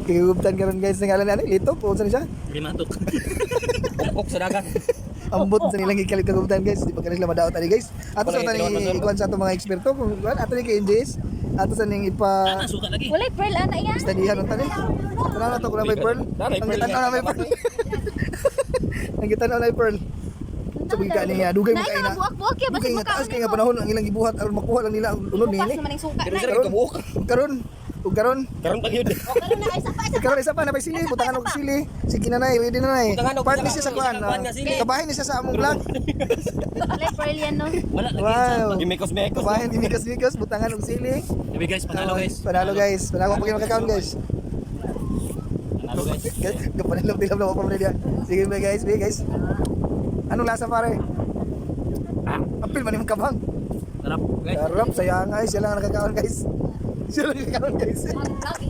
Kigubtan karon guys ng ngalan ani Lito po sa siya. Limatok. Lakok sa dagat. Ambot sa nilang ikalit kagubtan guys. Di pa kanila madaot ani guys. Ato sa Wala, tani itilawan man, ikuan sa ato mga eksperto kung kuan ato ni kay NJS. Ato sa ning ipa Suka lagi. Walay pearl ana yan. studyhan ng tani. Tara na to kung na may pearl. Nanay, Ang pearl gitan yan. na may pearl. Ang gitan na may pearl. Sa biga niya dugay mo kay na. Buwak-buwak ya Dugay basta nga taas kay nga panahon ang ilang gibuhat aron makuha lang nila ang unod Bukas nini. naman ang suka Pero na. sir, kabuok. Karon ug karon Karon pa yun. O karon na isa pa. karon isa pa na sili butangan og sili. Sige na nay, ready na nay. Butangan og Part ni butangan. siya sa kuan. Butangan nga sili. Kabahin ni siya sa among vlog. Walay pearl yan no. Wala lagi. Wow. Gimekos-mekos. Kabahin ni Mikas butangan og sili. Sabi guys, panalo guys. Panalo guys. Panalo pa kayo makakaon guys. Panalo guys. Kapanilog dilam na pa dia. Sige ba guys, be guys. Anong lasa pare? Apil man yung kabang. Sarap guys. Sarap, sayang guys. Sila lang nakakaon guys. Sila lang nakakaon guys. Ang lagi.